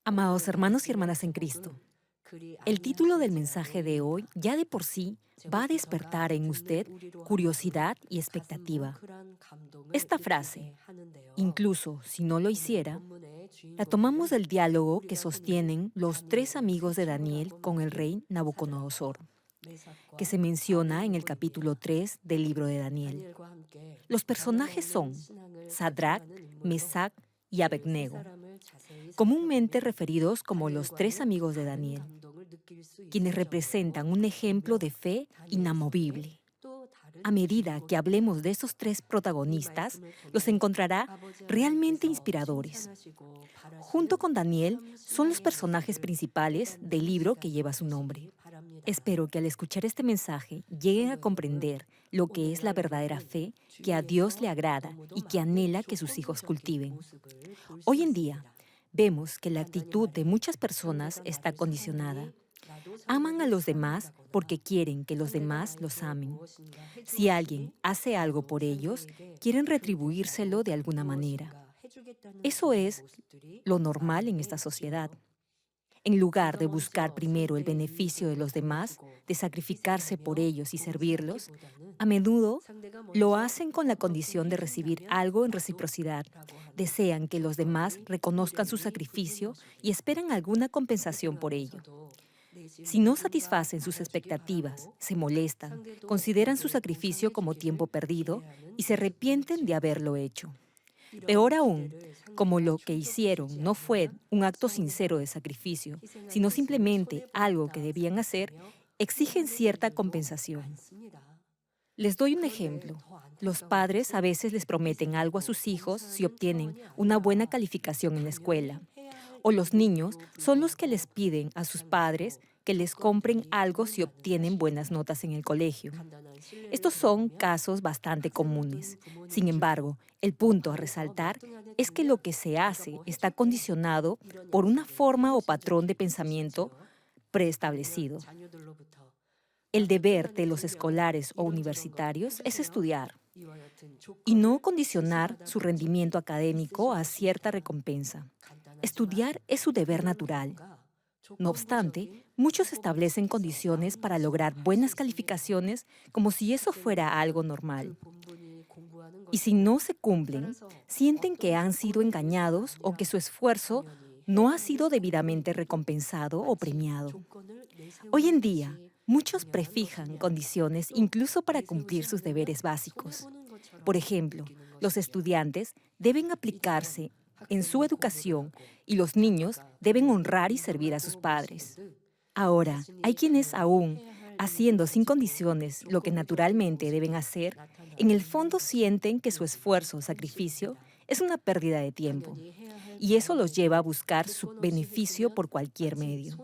Amados hermanos y hermanas en Cristo, el título del mensaje de hoy ya de por sí va a despertar en usted curiosidad y expectativa. Esta frase, incluso si no lo hiciera, la tomamos del diálogo que sostienen los tres amigos de Daniel con el rey Nabucodonosor, que se menciona en el capítulo 3 del libro de Daniel. Los personajes son Sadrach, Mesach y Abednego, comúnmente referidos como los tres amigos de Daniel, quienes representan un ejemplo de fe inamovible. A medida que hablemos de estos tres protagonistas, los encontrará realmente inspiradores. Junto con Daniel, son los personajes principales del libro que lleva su nombre. Espero que al escuchar este mensaje lleguen a comprender lo que es la verdadera fe que a Dios le agrada y que anhela que sus hijos cultiven. Hoy en día, vemos que la actitud de muchas personas está condicionada. Aman a los demás porque quieren que los demás los amen. Si alguien hace algo por ellos, quieren retribuírselo de alguna manera. Eso es lo normal en esta sociedad. En lugar de buscar primero el beneficio de los demás, de sacrificarse por ellos y servirlos, a menudo lo hacen con la condición de recibir algo en reciprocidad. Desean que los demás reconozcan su sacrificio y esperan alguna compensación por ello. Si no satisfacen sus expectativas, se molestan, consideran su sacrificio como tiempo perdido y se arrepienten de haberlo hecho. Peor aún, como lo que hicieron no fue un acto sincero de sacrificio, sino simplemente algo que debían hacer, exigen cierta compensación. Les doy un ejemplo. Los padres a veces les prometen algo a sus hijos si obtienen una buena calificación en la escuela. O los niños son los que les piden a sus padres que les compren algo si obtienen buenas notas en el colegio. Estos son casos bastante comunes. Sin embargo, el punto a resaltar es que lo que se hace está condicionado por una forma o patrón de pensamiento preestablecido. El deber de los escolares o universitarios es estudiar y no condicionar su rendimiento académico a cierta recompensa. Estudiar es su deber natural. No obstante, muchos establecen condiciones para lograr buenas calificaciones como si eso fuera algo normal. Y si no se cumplen, sienten que han sido engañados o que su esfuerzo no ha sido debidamente recompensado o premiado. Hoy en día, muchos prefijan condiciones incluso para cumplir sus deberes básicos. Por ejemplo, los estudiantes deben aplicarse en su educación y los niños deben honrar y servir a sus padres. Ahora, hay quienes aún, haciendo sin condiciones lo que naturalmente deben hacer, en el fondo sienten que su esfuerzo o sacrificio es una pérdida de tiempo, y eso los lleva a buscar su beneficio por cualquier medio.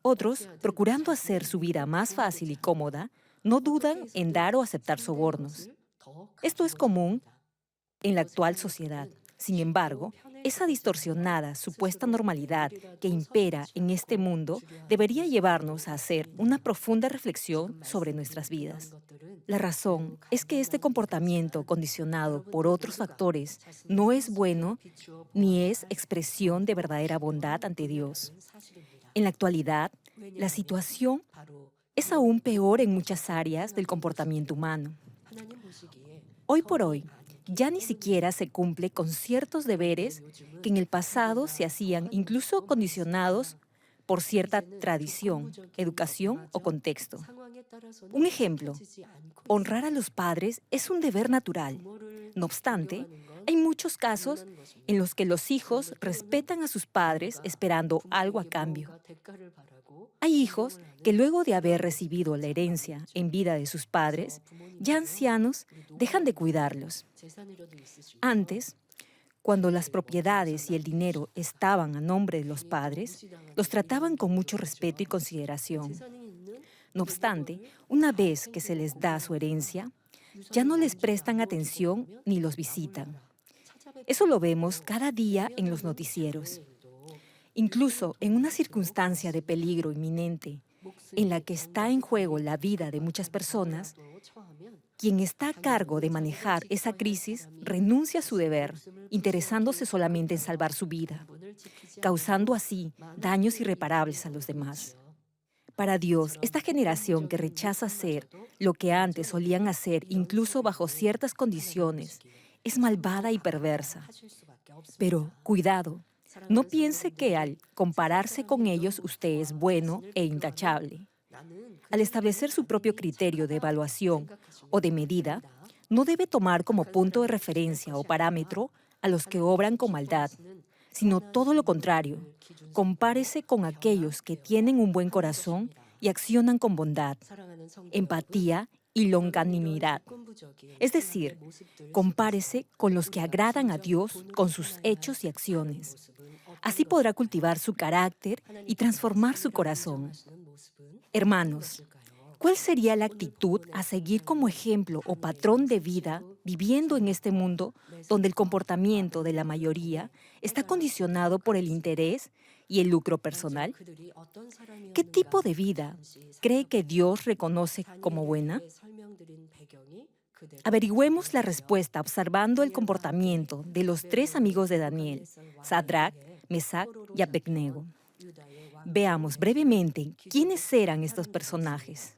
Otros, procurando hacer su vida más fácil y cómoda, no dudan en dar o aceptar sobornos. Esto es común en la actual sociedad. Sin embargo, esa distorsionada supuesta normalidad que impera en este mundo debería llevarnos a hacer una profunda reflexión sobre nuestras vidas. La razón es que este comportamiento condicionado por otros factores no es bueno ni es expresión de verdadera bondad ante Dios. En la actualidad, la situación es aún peor en muchas áreas del comportamiento humano. Hoy por hoy, ya ni siquiera se cumple con ciertos deberes que en el pasado se hacían incluso condicionados por cierta tradición, educación o contexto. Un ejemplo, honrar a los padres es un deber natural. No obstante, hay muchos casos en los que los hijos respetan a sus padres esperando algo a cambio. Hay hijos que luego de haber recibido la herencia en vida de sus padres, ya ancianos, dejan de cuidarlos. Antes, cuando las propiedades y el dinero estaban a nombre de los padres, los trataban con mucho respeto y consideración. No obstante, una vez que se les da su herencia, ya no les prestan atención ni los visitan. Eso lo vemos cada día en los noticieros. Incluso en una circunstancia de peligro inminente, en la que está en juego la vida de muchas personas, quien está a cargo de manejar esa crisis renuncia a su deber, interesándose solamente en salvar su vida. causando así daños irreparables a los demás. Para Dios, esta generación que rechaza hacer lo que antes solían hacer, incluso bajo ciertas condiciones, es malvada y perversa. Pero, cuidado, no piense que al compararse con ellos usted es bueno e intachable. Al establecer su propio criterio de evaluación o de medida, no debe tomar como punto de referencia o parámetro a los que obran con maldad, sino todo lo contrario. Compárese con aquellos que tienen un buen corazón y accionan con bondad, empatía y longanimidad. Es decir, compárese con los que agradan a Dios con sus hechos y acciones. Así podrá cultivar su carácter y transformar su corazón. Hermanos, ¿cuál sería la actitud a seguir como ejemplo o patrón de vida viviendo en este mundo donde el comportamiento de la mayoría está condicionado por el interés y el lucro personal? ¿Qué tipo de vida cree que Dios reconoce como buena? Averigüemos la respuesta observando el comportamiento de los tres amigos de Daniel, Sadrach, Mesach y Abednego. Veamos brevemente quiénes eran estos personajes.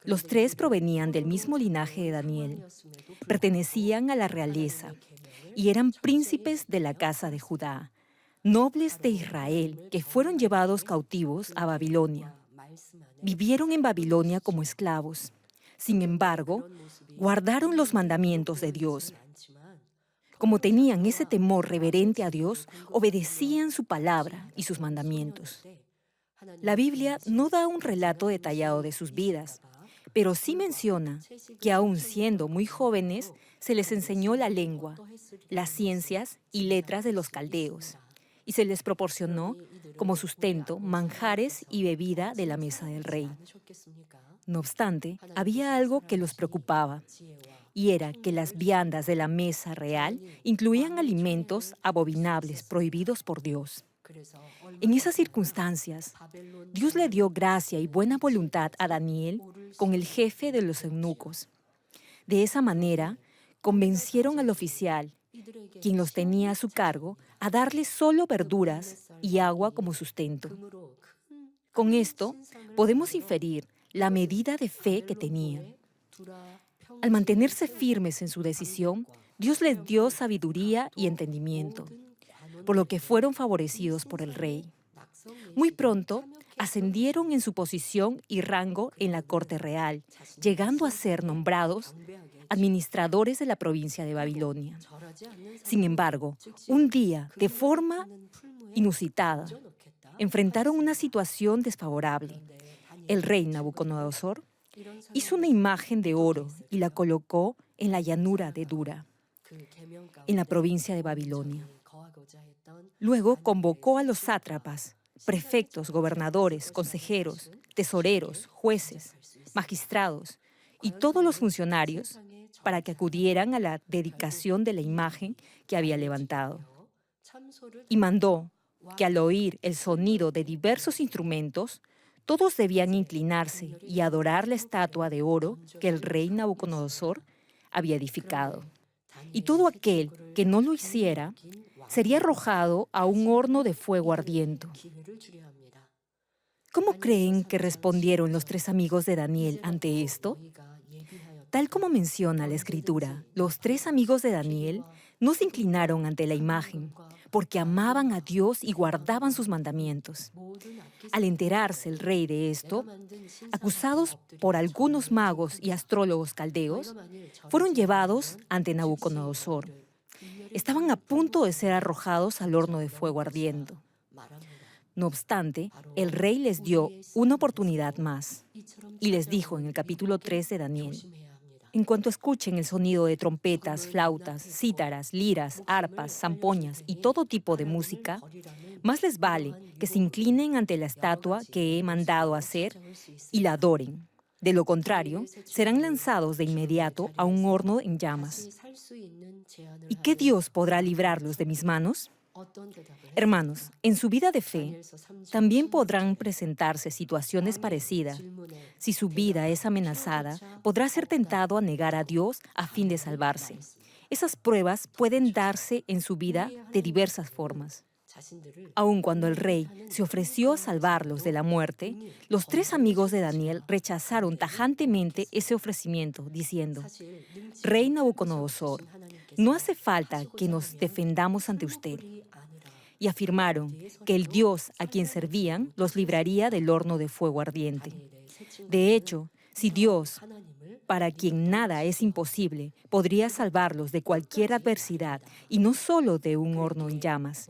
Los tres provenían del mismo linaje de Daniel, pertenecían a la realeza y eran príncipes de la casa de Judá, nobles de Israel que fueron llevados cautivos a Babilonia. Vivieron en Babilonia como esclavos. Sin embargo, guardaron los mandamientos de Dios. Como tenían ese temor reverente a Dios, obedecían su palabra y sus mandamientos. La Biblia no da un relato detallado de sus vidas, pero sí menciona que aún siendo muy jóvenes, se les enseñó la lengua, las ciencias y letras de los caldeos, y se les proporcionó como sustento manjares y bebida de la mesa del rey. No obstante, había algo que los preocupaba, y era que las viandas de la mesa real incluían alimentos abominables prohibidos por Dios. En esas circunstancias, Dios le dio gracia y buena voluntad a Daniel con el jefe de los eunucos. De esa manera, convencieron al oficial, quien los tenía a su cargo, a darle solo verduras y agua como sustento. Con esto, podemos inferir la medida de fe que tenían. Al mantenerse firmes en su decisión, Dios les dio sabiduría y entendimiento, por lo que fueron favorecidos por el rey. Muy pronto, ascendieron en su posición y rango en la corte real, llegando a ser nombrados administradores de la provincia de Babilonia. Sin embargo, un día, de forma inusitada, enfrentaron una situación desfavorable. El rey Nabucodonosor hizo una imagen de oro y la colocó en la llanura de Dura, en la provincia de Babilonia. Luego convocó a los sátrapas, prefectos, gobernadores, consejeros, tesoreros, jueces, magistrados y todos los funcionarios para que acudieran a la dedicación de la imagen que había levantado. Y mandó que al oír el sonido de diversos instrumentos, todos debían inclinarse y adorar la estatua de oro que el rey Nabucodonosor había edificado. Y todo aquel que no lo hiciera sería arrojado a un horno de fuego ardiente. ¿Cómo creen que respondieron los tres amigos de Daniel ante esto? Tal como menciona la Escritura, los tres amigos de Daniel no se inclinaron ante la imagen, porque amaban a Dios y guardaban sus mandamientos. Al enterarse el rey de esto, acusados por algunos magos y astrólogos caldeos, fueron llevados ante Nabucodonosor. Estaban a punto de ser arrojados al horno de fuego ardiendo. No obstante, el rey les dio una oportunidad más y les dijo en el capítulo 3 de Daniel: en cuanto escuchen el sonido de trompetas, flautas, cítaras, liras, arpas, zampoñas y todo tipo de música, más les vale que se inclinen ante la estatua que he mandado hacer y la adoren. De lo contrario, serán lanzados de inmediato a un horno en llamas. ¿Y qué Dios podrá librarlos de mis manos? Hermanos, en su vida de fe, también podrán presentarse situaciones parecidas. Si su vida es amenazada, podrá ser tentado a negar a Dios a fin de salvarse. Esas pruebas pueden darse en su vida de diversas formas. Aun cuando el rey se ofreció a salvarlos de la muerte, los tres amigos de Daniel rechazaron tajantemente ese ofrecimiento, diciendo: Rey Nabucodonosor, no hace falta que nos defendamos ante usted. Y afirmaron que el Dios a quien servían los libraría del horno de fuego ardiente. De hecho, si Dios, para quien nada es imposible, podría salvarlos de cualquier adversidad y no solo de un horno en llamas.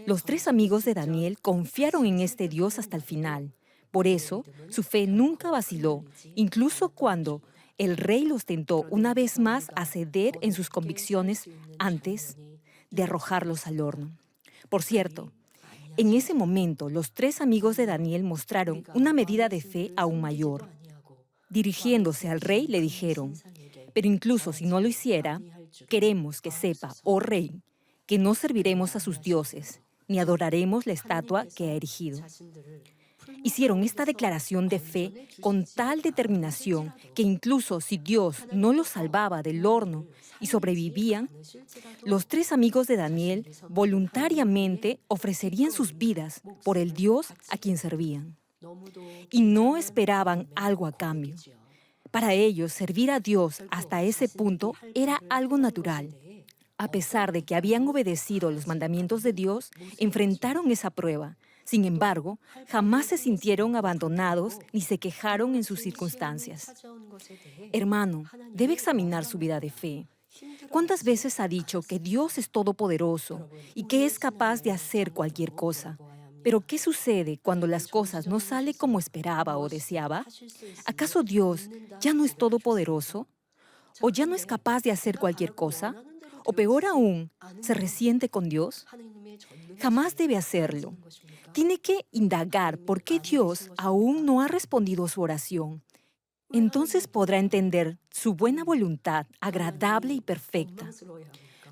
Los tres amigos de Daniel confiaron en este Dios hasta el final. Por eso, su fe nunca vaciló, incluso cuando el rey los tentó una vez más a ceder en sus convicciones antes de arrojarlos al horno. Por cierto, en ese momento los tres amigos de Daniel mostraron una medida de fe aún mayor. Dirigiéndose al rey le dijeron: pero incluso si no lo hiciera, queremos que sepa, oh rey, que no serviremos a sus dioses, ni adoraremos la estatua que ha erigido. Hicieron esta declaración de fe con tal determinación que incluso si Dios no los salvaba del horno y sobrevivían, los tres amigos de Daniel voluntariamente ofrecerían sus vidas por el Dios a quien servían. Y no esperaban algo a cambio. Para ellos, servir a Dios hasta ese punto era algo natural. A pesar de que habían obedecido los mandamientos de Dios, enfrentaron esa prueba. Sin embargo, jamás se sintieron abandonados ni se quejaron en sus circunstancias. Hermano, debe examinar su vida de fe. ¿Cuántas veces ha dicho que Dios es todopoderoso y que es capaz de hacer cualquier cosa? Pero ¿qué sucede cuando las cosas no salen como esperaba o deseaba? ¿Acaso Dios ya no es todopoderoso? ¿O ya no es capaz de hacer cualquier cosa? ¿O peor aún, se resiente con Dios? Jamás debe hacerlo. Tiene que indagar por qué Dios aún no ha respondido a su oración. Entonces podrá entender su buena voluntad, agradable y perfecta.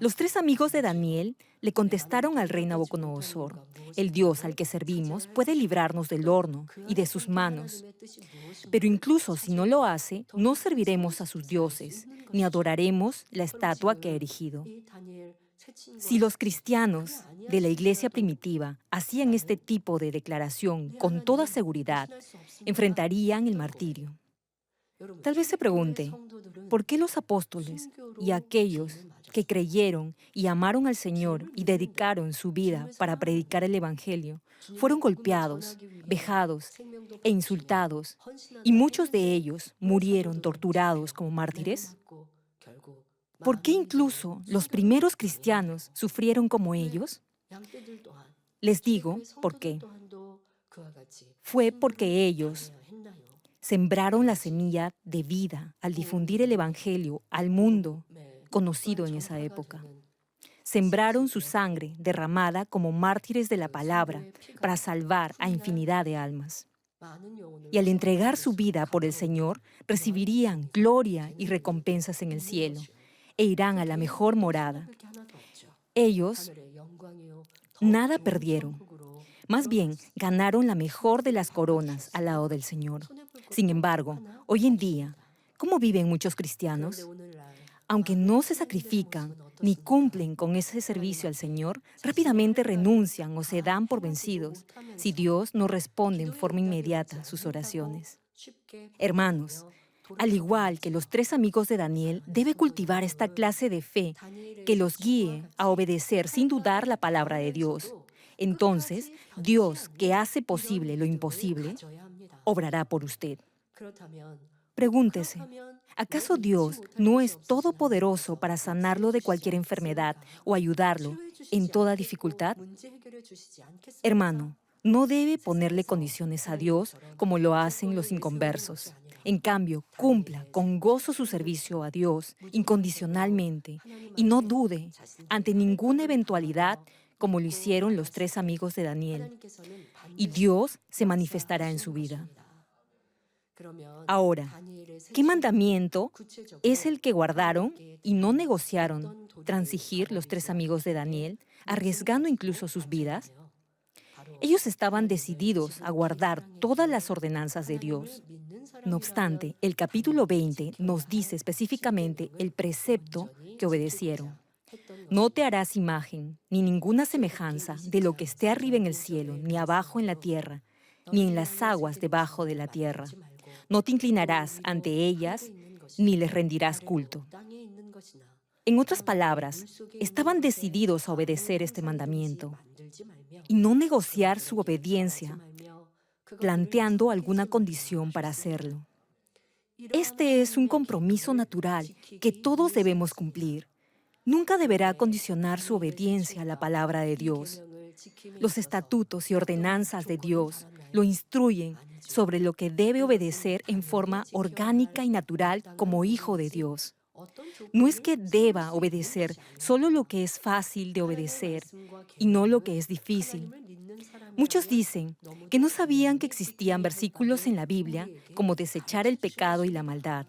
Los tres amigos de Daniel le contestaron al rey Nabucodonosor: el Dios al que servimos puede librarnos del horno y de sus manos. Pero incluso si no lo hace, no serviremos a sus dioses, ni adoraremos la estatua que ha erigido. Si los cristianos de la iglesia primitiva hacían este tipo de declaración con toda seguridad, enfrentarían el martirio. Tal vez se pregunte, ¿por qué los apóstoles y aquellos que creyeron y amaron al Señor y dedicaron su vida para predicar el Evangelio fueron golpeados, vejados e insultados, y muchos de ellos murieron torturados como mártires? ¿Por qué incluso los primeros cristianos sufrieron como ellos? Les digo por qué. Fue porque ellos sembraron la semilla de vida al difundir el Evangelio al mundo conocido en esa época. Sembraron su sangre derramada como mártires de la palabra para salvar a infinidad de almas. Y al entregar su vida por el Señor, recibirían gloria y recompensas en el cielo e irán a la mejor morada. Ellos nada perdieron. Más bien, ganaron la mejor de las coronas al lado del Señor. Sin embargo, hoy en día, ¿cómo viven muchos cristianos? Aunque no se sacrifican ni cumplen con ese servicio al Señor, rápidamente renuncian o se dan por vencidos si Dios no responde en forma inmediata a sus oraciones. Hermanos, al igual que los tres amigos de Daniel, debe cultivar esta clase de fe que los guíe a obedecer sin dudar la palabra de Dios. Entonces, Dios, que hace posible lo imposible, obrará por usted. Pregúntese, ¿acaso Dios no es todopoderoso para sanarlo de cualquier enfermedad o ayudarlo en toda dificultad? Hermano, no debe ponerle condiciones a Dios como lo hacen los inconversos. En cambio, cumpla con gozo su servicio a Dios incondicionalmente y no dude ante ninguna eventualidad como lo hicieron los tres amigos de Daniel. Y Dios se manifestará en su vida. Ahora, ¿qué mandamiento es el que guardaron y no negociaron transigir los tres amigos de Daniel, arriesgando incluso sus vidas? Ellos estaban decididos a guardar todas las ordenanzas de Dios. No obstante, el capítulo 20 nos dice específicamente el precepto que obedecieron. No te harás imagen, ni ninguna semejanza de lo que esté arriba en el cielo, ni abajo en la tierra, ni en las aguas debajo de la tierra. No te inclinarás ante ellas, ni les rendirás culto. En otras palabras, estaban decididos a obedecer este mandamiento y no negociar su obediencia, planteando alguna condición para hacerlo. Este es un compromiso natural que todos debemos cumplir. Nunca deberá condicionar su obediencia a la palabra de Dios. Los estatutos y ordenanzas de Dios lo instruyen sobre lo que debe obedecer en forma orgánica y natural como hijo de Dios. No es que deba obedecer solo lo que es fácil de obedecer y no lo que es difícil. Muchos dicen que no sabían que existían versículos en la Biblia como desechar el pecado y la maldad.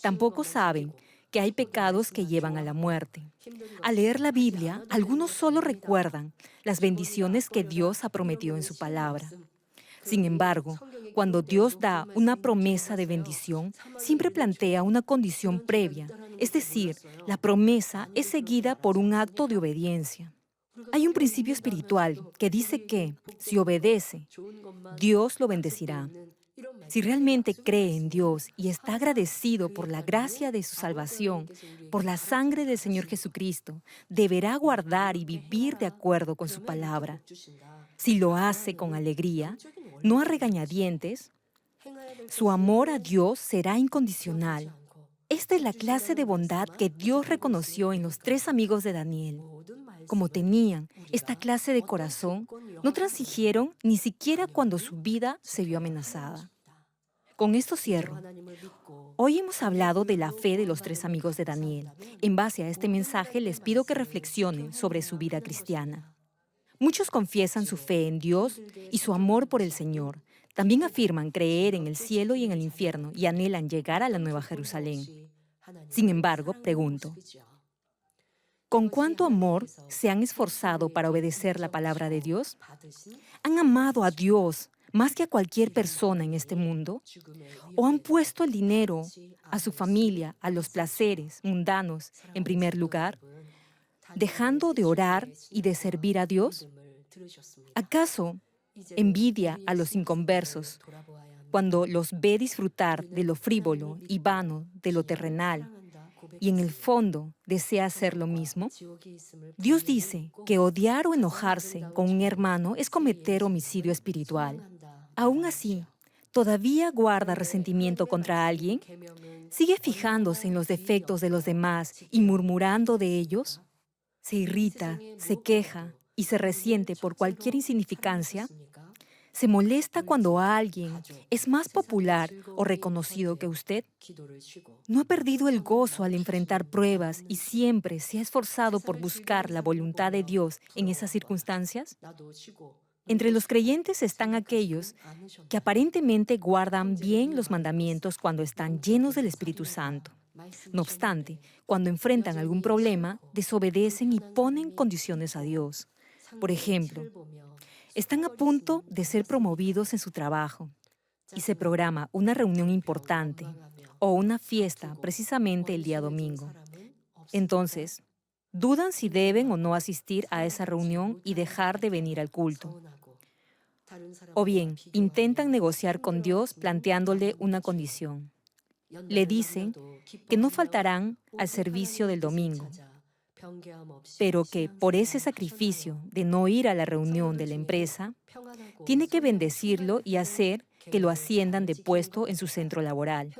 Tampoco saben que hay pecados que llevan a la muerte. Al leer la Biblia, algunos solo recuerdan las bendiciones que Dios ha prometido en su palabra. Sin embargo, cuando Dios da una promesa de bendición, siempre plantea una condición previa, es decir, la promesa es seguida por un acto de obediencia. Hay un principio espiritual que dice que, si obedece, Dios lo bendecirá. Si realmente cree en Dios y está agradecido por la gracia de su salvación, por la sangre del Señor Jesucristo, deberá guardar y vivir de acuerdo con su palabra. Si lo hace con alegría, no a regañadientes, su amor a Dios será incondicional. Esta es la clase de bondad que Dios reconoció en los 3 amigos de Daniel. Como tenían esta clase de corazón, no transigieron ni siquiera cuando su vida se vio amenazada. Con esto cierro. Hoy hemos hablado de la fe de los 3 amigos de Daniel. En base a este mensaje les pido que reflexionen sobre su vida cristiana. Muchos confiesan su fe en Dios y su amor por el Señor. También afirman creer en el cielo y en el infierno y anhelan llegar a la Nueva Jerusalén. Sin embargo, pregunto, ¿con cuánto amor se han esforzado para obedecer la palabra de Dios? ¿Han amado a Dios más que a cualquier persona en este mundo? ¿O han puesto el dinero, a su familia, a los placeres mundanos en primer lugar, dejando de orar y de servir a Dios? ¿Acaso envidia a los inconversos cuando los ve disfrutar de lo frívolo y vano de lo terrenal y en el fondo desea hacer lo mismo? Dios dice que odiar o enojarse con un hermano es cometer homicidio espiritual. Aún así, ¿todavía guarda resentimiento contra alguien? ¿Sigue fijándose en los defectos de los demás y murmurando de ellos? ¿Se irrita, se queja y se resiente por cualquier insignificancia? ¿Se molesta cuando alguien es más popular o reconocido que usted? ¿No ha perdido el gozo al enfrentar pruebas y siempre se ha esforzado por buscar la voluntad de Dios en esas circunstancias? Entre los creyentes están aquellos que aparentemente guardan bien los mandamientos cuando están llenos del Espíritu Santo. No obstante, cuando enfrentan algún problema, desobedecen y ponen condiciones a Dios. Por ejemplo, están a punto de ser promovidos en su trabajo y se programa una reunión importante o una fiesta precisamente el día domingo. Entonces, dudan si deben o no asistir a esa reunión y dejar de venir al culto. O bien, intentan negociar con Dios planteándole una condición. Le dicen que no faltarán al servicio del domingo, pero que por ese sacrificio de no ir a la reunión de la empresa, tiene que bendecirlo y hacer que lo asciendan de puesto en su centro laboral.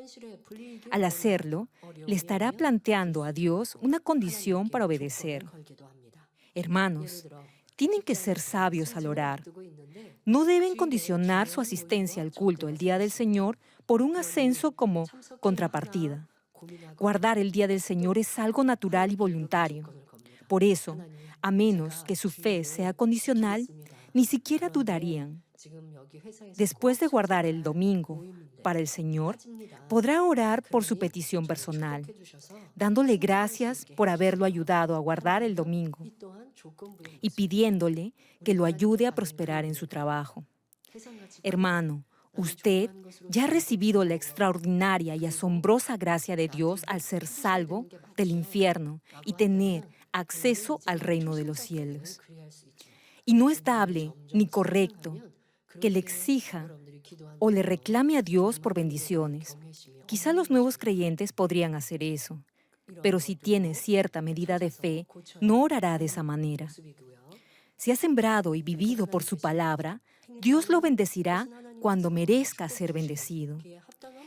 Al hacerlo, le estará planteando a Dios una condición para obedecer. Hermanos, tienen que ser sabios al orar. No deben condicionar su asistencia al culto el día del Señor por un ascenso como contrapartida. Guardar el día del Señor es algo natural y voluntario. Por eso, a menos que su fe sea condicional, ni siquiera dudarían. Después de guardar el domingo para el Señor, podrá orar por su petición personal, dándole gracias por haberlo ayudado a guardar el domingo y pidiéndole que lo ayude a prosperar en su trabajo. Hermano, usted ya ha recibido la extraordinaria y asombrosa gracia de Dios al ser salvo del infierno y tener acceso al reino de los cielos. Y no es dable ni correcto que le exija o le reclame a Dios por bendiciones. Quizá los nuevos creyentes podrían hacer eso, pero si tiene cierta medida de fe, no orará de esa manera. Si ha sembrado y vivido por su palabra, Dios lo bendecirá cuando merezca ser bendecido.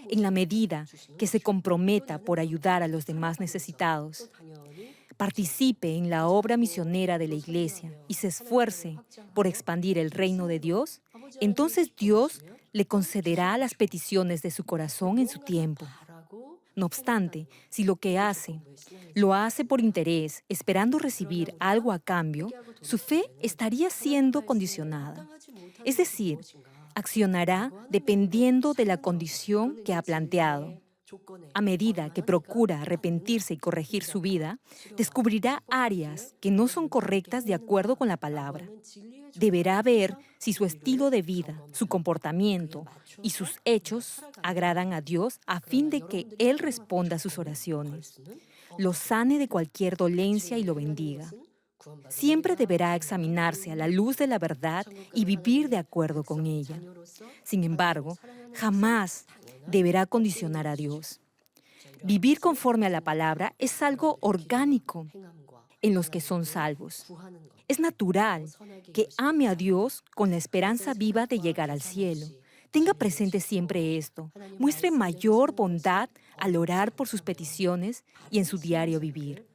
En la medida que se comprometa por ayudar a los demás necesitados, participe en la obra misionera de la Iglesia y se esfuerce por expandir el reino de Dios, entonces Dios le concederá las peticiones de su corazón en su tiempo. No obstante, si lo que hace lo hace por interés, esperando recibir algo a cambio, su fe estaría siendo condicionada. Es decir, accionará dependiendo de la condición que ha planteado. A medida que procura arrepentirse y corregir su vida, descubrirá áreas que no son correctas de acuerdo con la palabra. Deberá ver si su estilo de vida, su comportamiento y sus hechos agradan a Dios a fin de que Él responda a sus oraciones, lo sane de cualquier dolencia y lo bendiga. Siempre deberá examinarse a la luz de la verdad y vivir de acuerdo con ella. Sin embargo, jamás deberá condicionar a Dios. Vivir conforme a la palabra es algo orgánico en los que son salvos. Es natural que ame a Dios con la esperanza viva de llegar al cielo. Tenga presente siempre esto. Muestre mayor bondad al orar por sus peticiones y en su diario vivir.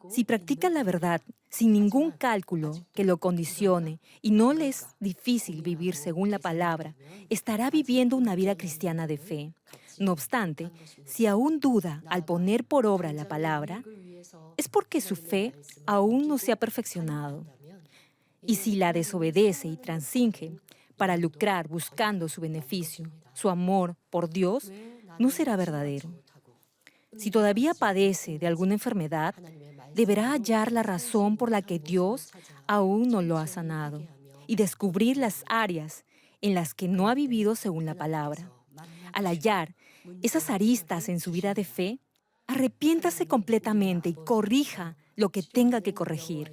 Si practica la verdad sin ningún cálculo que lo condicione y no le es difícil vivir según la palabra, estará viviendo una vida cristiana de fe. No obstante, si aún duda al poner por obra la palabra, es porque su fe aún no se ha perfeccionado. Y si la desobedece y transinge para lucrar buscando su beneficio, su amor por Dios no será verdadero. Si todavía padece de alguna enfermedad, deberá hallar la razón por la que Dios aún no lo ha sanado y descubrir las áreas en las que no ha vivido según la palabra. Al hallar esas aristas en su vida de fe, arrepiéntase completamente y corrija lo que tenga que corregir.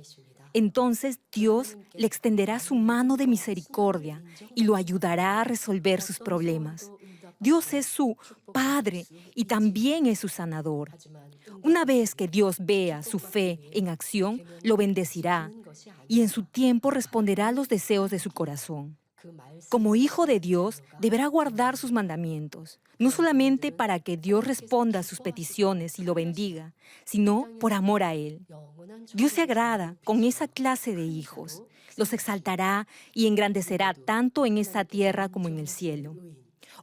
Entonces Dios le extenderá su mano de misericordia y lo ayudará a resolver sus problemas. Dios es su Padre y también es su sanador. Una vez que Dios vea su fe en acción, lo bendecirá y en su tiempo responderá a los deseos de su corazón. Como hijo de Dios, deberá guardar sus mandamientos, no solamente para que Dios responda a sus peticiones y lo bendiga, sino por amor a Él. Dios se agrada con esa clase de hijos. Los exaltará y engrandecerá tanto en esta tierra como en el cielo.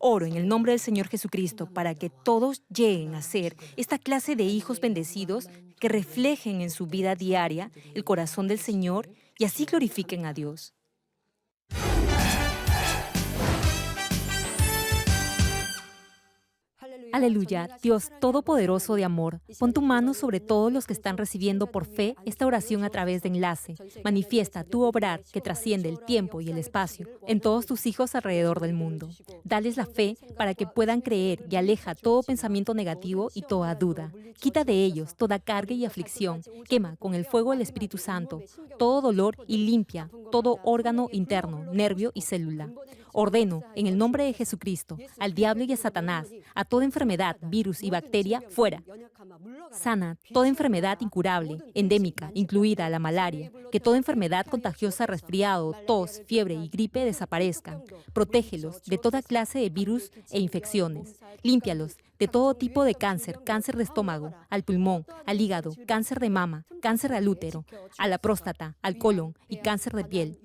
Oro en el nombre del Señor Jesucristo para que todos lleguen a ser esta clase de hijos bendecidos que reflejen en su vida diaria el corazón del Señor y así glorifiquen a Dios. Aleluya, Dios Todopoderoso de amor, pon tu mano sobre todos los que están recibiendo por fe esta oración a través de enlace. Manifiesta tu obrar que trasciende el tiempo y el espacio en todos tus hijos alrededor del mundo. Dales la fe para que puedan creer y aleja todo pensamiento negativo y toda duda. Quita de ellos toda carga y aflicción. Quema con el fuego del Espíritu Santo todo dolor y limpia todo órgano interno, nervio y célula. Ordeno, en el nombre de Jesucristo, al diablo y a Satanás, a toda enfermedad, virus y bacteria, fuera. Sana toda enfermedad incurable, endémica, incluida la malaria, que toda enfermedad contagiosa, resfriado, tos, fiebre y gripe desaparezcan. Protégelos de toda clase de virus e infecciones. Límpialos de todo tipo de cáncer, cáncer de estómago, al pulmón, al hígado, cáncer de mama, cáncer al útero, a la próstata, al colon y cáncer de piel.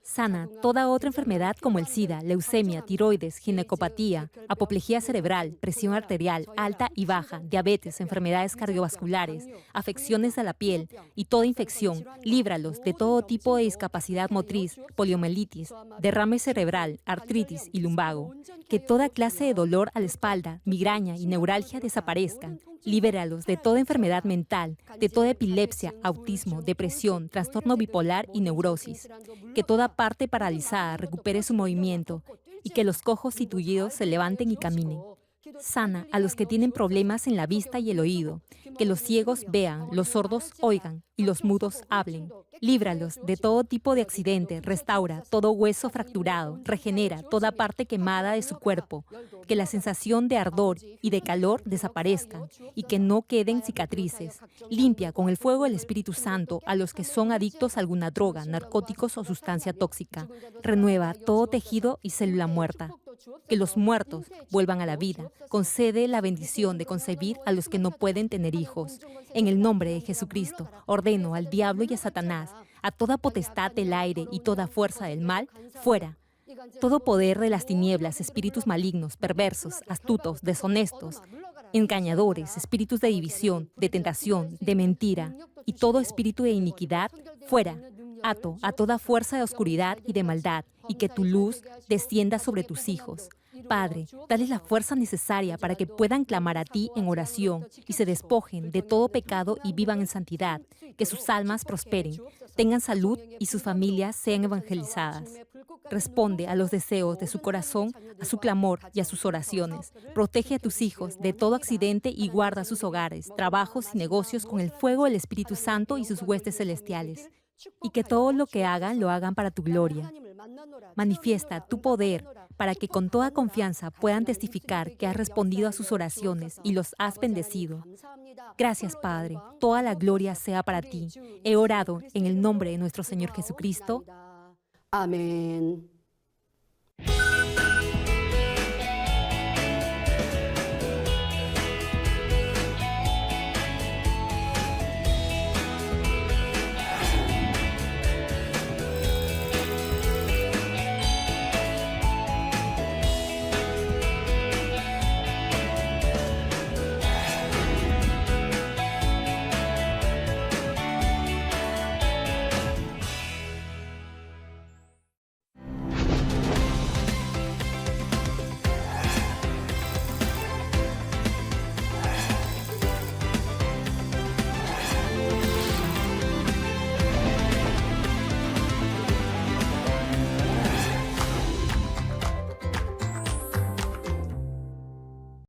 Sana toda otra enfermedad como el SIDA, leucemia, tiroides, ginecopatía, apoplejía cerebral, presión arterial alta y baja, diabetes, enfermedades cardiovasculares, afecciones de la piel y toda infección. Líbralos de todo tipo de discapacidad motriz, poliomielitis, derrame cerebral, artritis y lumbago. Que toda clase de dolor a la espalda, migraña y neuralgia desaparezcan. Libéralos de toda enfermedad mental, de toda epilepsia, autismo, depresión, trastorno bipolar y neurosis. Que toda parte paralizada recupere su movimiento y que los cojos y tullidos se levanten y caminen. Sana a los que tienen problemas en la vista y el oído, que los ciegos vean, los sordos oigan y los mudos hablen. Líbralos de todo tipo de accidente, restaura todo hueso fracturado, regenera toda parte quemada de su cuerpo, que la sensación de ardor y de calor desaparezcan y que no queden cicatrices. Limpia con el fuego del Espíritu Santo a los que son adictos a alguna droga, narcóticos o sustancia tóxica. Renueva todo tejido y célula muerta. Que los muertos vuelvan a la vida. Concede la bendición de concebir a los que no pueden tener hijos. En el nombre de Jesucristo, ordeno al diablo y a Satanás, a toda potestad del aire y toda fuerza del mal, fuera. Todo poder de las tinieblas, espíritus malignos, perversos, astutos, deshonestos, engañadores, espíritus de división, de tentación, de mentira, y todo espíritu de iniquidad, fuera. Ato a toda fuerza de oscuridad y de maldad, y que tu luz descienda sobre tus hijos. Padre, dales la fuerza necesaria para que puedan clamar a ti en oración y se despojen de todo pecado y vivan en santidad, que sus almas prosperen, tengan salud y sus familias sean evangelizadas. Responde a los deseos de su corazón, a su clamor y a sus oraciones. Protege a tus hijos de todo accidente y guarda sus hogares, trabajos y negocios con el fuego del Espíritu Santo y sus huestes celestiales. Y que todo lo que hagan, lo hagan para tu gloria. Manifiesta tu poder para que con toda confianza puedan testificar que has respondido a sus oraciones y los has bendecido. Gracias, Padre. Toda la gloria sea para ti. He orado en el nombre de nuestro Señor Jesucristo. Amén.